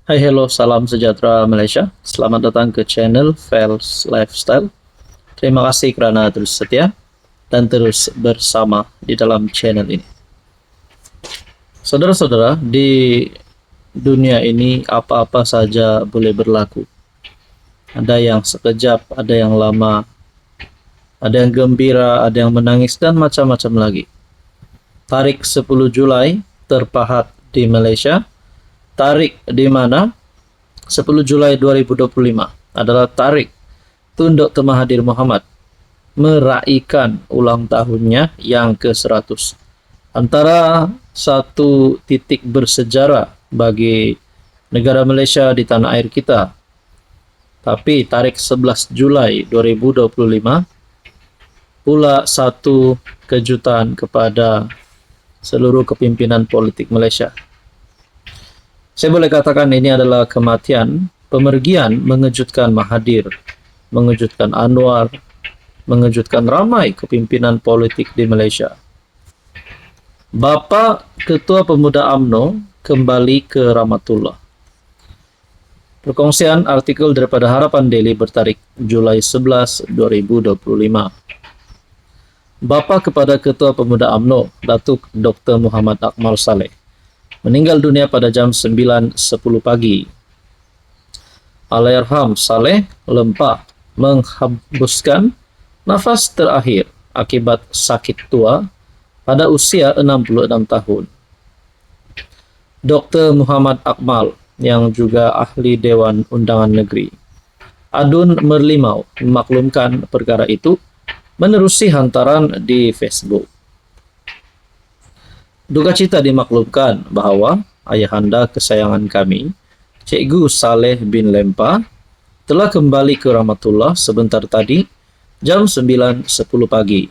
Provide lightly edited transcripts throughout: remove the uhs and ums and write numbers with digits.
Hai, hello, salam sejahtera Malaysia. Selamat datang ke channel Fels Lifestyle. Terima kasih kerana terus setia dan terus bersama di dalam channel ini. Saudara-saudara, di dunia ini apa-apa saja boleh berlaku. Ada yang sekejap, ada yang lama, ada yang gembira, ada yang menangis, dan macam-macam lagi. Tarik 10 Julai terpahat di Malaysia. Tarik di mana? 10 Julai 2025 adalah tarik Tun Dr. Mahathir Mohamad meraihkan ulang tahunnya yang ke-100. Antara satu titik bersejarah bagi negara Malaysia di tanah air kita. Tapi tarik 11 Julai 2025 pula satu kejutan kepada seluruh kepimpinan politik Malaysia. Saya boleh katakan ini adalah kematian, pemergian mengejutkan Mahathir, mengejutkan Anwar, mengejutkan ramai kepimpinan politik di Malaysia. Bapa Ketua Pemuda UMNO kembali ke Rahmatullah. Perkongsian artikel daripada Harapan Daily bertarik Julai 11, 2025. Bapa kepada Ketua Pemuda UMNO, Datuk Dr. Muhammad Akmal Saleh, meninggal dunia pada jam 9.10 pagi. Allahyarham Saleh lemah menghembuskan nafas terakhir akibat sakit tua pada usia 66 tahun. Dr. Muhammad Akmal yang juga ahli Dewan Undangan Negeri, adun Merlimau, memaklumkan perkara itu menerusi hantaran di Facebook. Duka cita dimaklumkan bahawa ayahanda kesayangan kami, Cikgu Saleh bin Lempa, telah kembali ke Rahmatullah sebentar tadi, jam 9.10 pagi.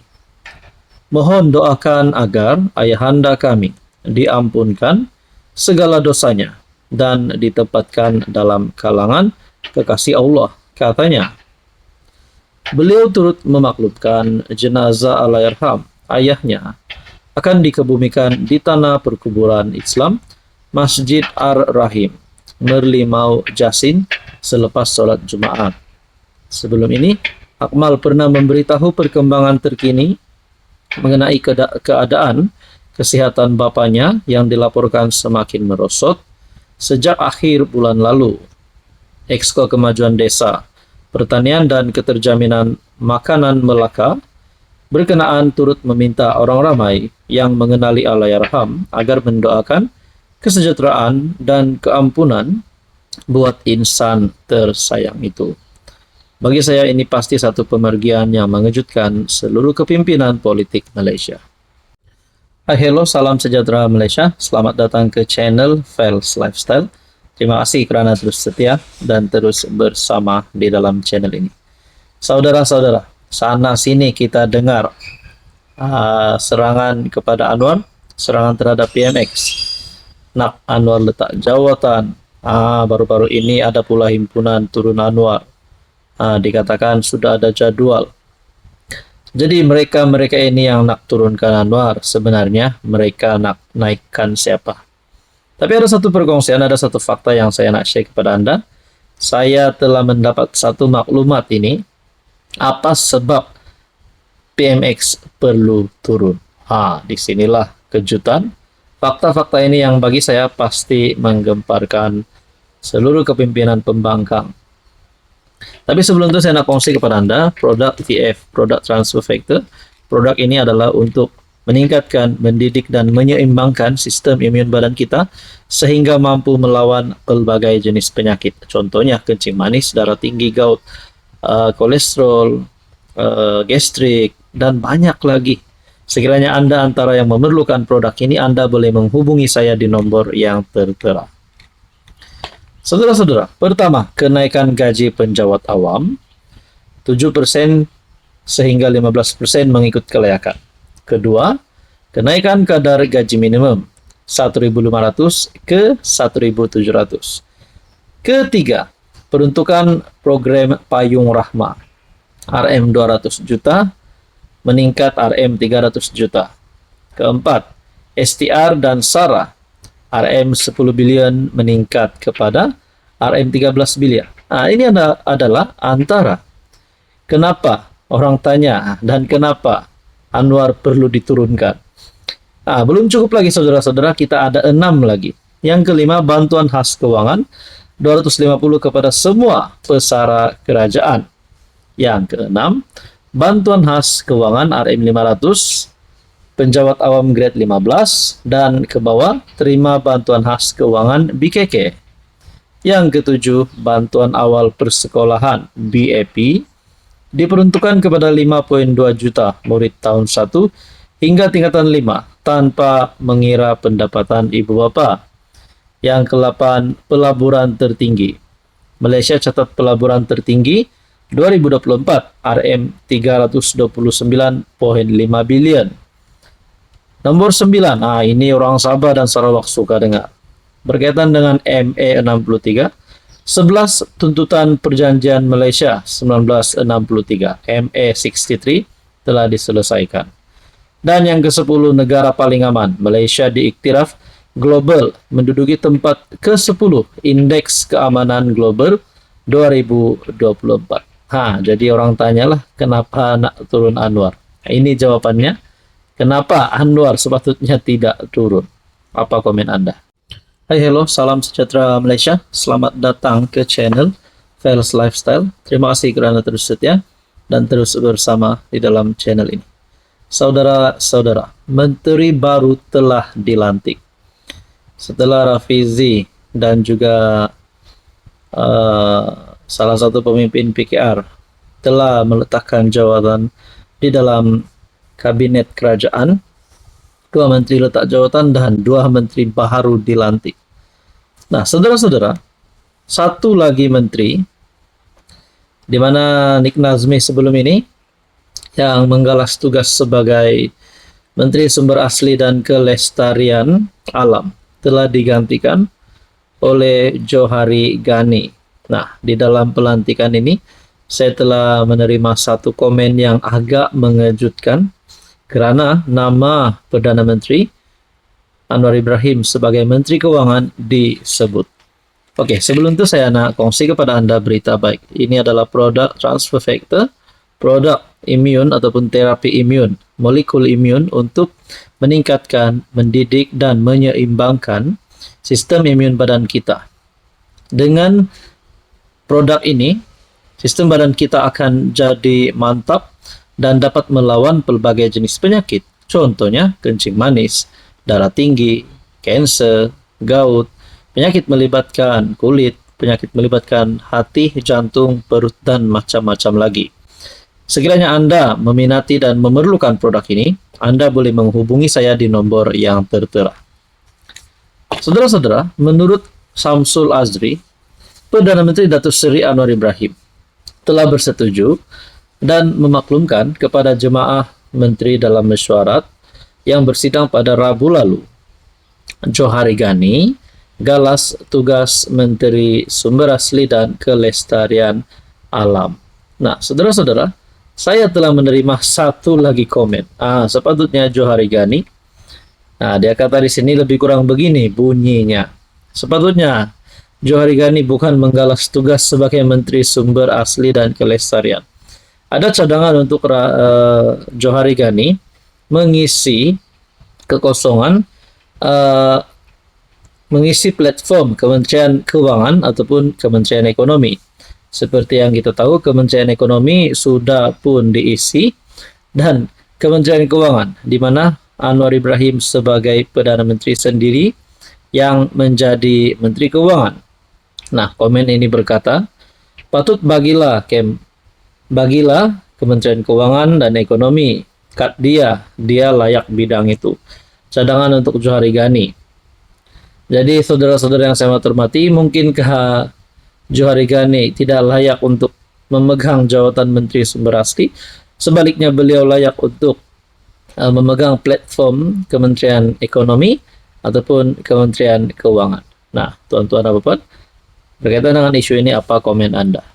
Mohon doakan agar ayahanda kami diampunkan segala dosanya dan ditempatkan dalam kalangan kekasih Allah, katanya. Beliau turut memaklumkan jenazah Allahyarham ayahnya akan dikebumikan di tanah perkuburan Islam Masjid Ar-Rahim, Merlimau Jasin selepas solat Jumaat. Sebelum ini, Akmal pernah memberitahu perkembangan terkini mengenai keadaan kesihatan bapanya yang dilaporkan semakin merosot sejak akhir bulan lalu. Exco Kemajuan Desa, Pertanian dan Keterjaminan Makanan Melaka berkenaan turut meminta orang ramai yang mengenali Allahyarham agar mendoakan kesejahteraan dan keampunan buat insan tersayang itu. Bagi saya ini pasti satu pemergian yang mengejutkan seluruh kepimpinan politik Malaysia. Hai, hello, salam sejahtera Malaysia. Selamat datang ke channel Fels Lifestyle. Terima kasih kerana terus setia dan terus bersama di dalam channel ini. Saudara-saudara, sana sini kita dengar serangan kepada Anwar, serangan terhadap PMX. Nak Anwar letak jawatan. Baru-baru ini ada pula himpunan turun Anwar. Dikatakan sudah ada jadual. Jadi mereka ini yang nak turunkan Anwar, sebenarnya mereka nak naikkan siapa? Tapi ada satu perkongsian, ada satu fakta yang saya nak share kepada Anda. Saya telah mendapat satu maklumat ini. Apa sebab PMX perlu turun? Disinilah kejutan. Fakta-fakta ini yang bagi saya pasti menggemparkan seluruh kepimpinan pembangkang. Tapi sebelum itu saya nak kongsi kepada Anda produk TF, produk transfer factor. Produk ini adalah untuk meningkatkan, mendidik dan menyeimbangkan sistem imun badan kita sehingga mampu melawan pelbagai jenis penyakit. Contohnya kencing manis, darah tinggi, gout, kolesterol, gastrik, dan banyak lagi. Sekiranya Anda antara yang memerlukan produk ini, Anda boleh menghubungi saya di nombor yang tertera. Saudara-saudara, pertama, kenaikan gaji penjawat awam 7% sehingga 15% mengikut kelayakan. Kedua, kenaikan kadar gaji minimum 1.500 ke 1.700. Ketiga, peruntukan program Payung Rahmah RM 200 juta meningkat RM 300 juta. Keempat, STR dan SARA RM 10 bilion meningkat kepada RM 13 biliar. Nah, ini adalah antara kenapa orang tanya dan kenapa Anwar perlu diturunkan. Belum cukup lagi saudara-saudara, kita ada 6 lagi. Yang kelima, bantuan khas keuangan 250 kepada semua pesara kerajaan. Yang keenam, bantuan khas keuangan RM 500 penjawat awam grade 15 dan ke bawah terima bantuan khas keuangan BKK. Yang ketujuh, bantuan awal persekolahan BAP diperuntukkan kepada 5,2 juta murid tahun 1 hingga tingkatan 5 tanpa mengira pendapatan ibu bapa. Yang ke-8, pelaburan tertinggi. Malaysia catat pelaburan tertinggi 2024 RM 329.5 bilion. Nomor 9, ini orang Sabah dan Sarawak suka dengar. Berkaitan dengan MA 63, 11 tuntutan perjanjian Malaysia 1963 MA 63 telah diselesaikan. Dan yang ke-10, negara paling aman. Malaysia diiktiraf global menduduki tempat ke-10 Indeks Keamanan Global 2024. Jadi orang tanyalah kenapa nak turun Anwar. Ini jawabannya. Kenapa Anwar sepatutnya tidak turun? Apa komen Anda? Hai, hello, salam sejahtera Malaysia. Selamat datang ke channel Fels Lifestyle. Terima kasih kerana terus setia dan terus bersama di dalam channel ini. Saudara-saudara, menteri baru telah dilantik. Setelah Rafizi dan juga salah satu pemimpin PKR telah meletakkan jawatan di dalam kabinet kerajaan, 2 menteri letak jawatan dan 2 menteri baru dilantik. Nah, saudara-saudara, satu lagi menteri di mana Nik Nazmi sebelum ini yang menggalas tugas sebagai Menteri Sumber Asli dan Kelestarian Alam telah digantikan oleh Johari Ghani. Nah, di dalam pelantikan ini saya telah menerima satu komen yang agak mengejutkan kerana nama Perdana Menteri Anwar Ibrahim sebagai Menteri Keuangan disebut. Oke, sebelum itu saya nak kongsi kepada Anda berita baik. Ini adalah produk transfer factor, produk imun ataupun terapi imun, molekul imun untuk meningkatkan, mendidik dan menyeimbangkan sistem imun badan kita. Dengan produk ini, sistem badan kita akan jadi mantap dan dapat melawan pelbagai jenis penyakit. Contohnya kencing manis, darah tinggi, kanser, gout, penyakit melibatkan kulit, penyakit melibatkan hati, jantung, perut dan macam-macam lagi. Sekiranya Anda meminati dan memerlukan produk ini, Anda boleh menghubungi saya di nomor yang tertera. Saudara-saudara, menurut Samsul Azri, Perdana Menteri Datuk Seri Anwar Ibrahim telah bersetuju dan memaklumkan kepada jemaah menteri dalam mesyuarat yang bersidang pada Rabu lalu. Johari Ghani galas tugas Menteri Sumber Asli dan Kelestarian Alam. Nah, saudara-saudara, saya telah menerima satu lagi komen. Sepatutnya Johari Ghani. Dia kata di sini lebih kurang begini bunyinya. Sepatutnya Johari Ghani bukan menggalas tugas sebagai Menteri Sumber Asli dan Kelestarian. Ada cadangan untuk Johari Ghani mengisi kekosongan, mengisi platform Kementerian Keuangan ataupun Kementerian Ekonomi. Seperti yang kita tahu, Kementerian Ekonomi sudah pun diisi dan Kementerian Keuangan, di mana Anwar Ibrahim sebagai Perdana Menteri sendiri yang menjadi Menteri Keuangan. Nah, komen ini berkata, patut bagilah Kementerian Keuangan dan Ekonomi, kat dia layak bidang itu. Cadangan untuk Johari Ghani. Jadi saudara-saudara yang saya hormati, mungkinkah Johari Ghani tidak layak untuk memegang jawatan Menteri Sumber Asli? Sebaliknya beliau layak untuk memegang platform Kementerian Ekonomi ataupun Kementerian Keuangan. Nah, tuan-tuan dan puan, berkaitan dengan isu ini apa komen Anda?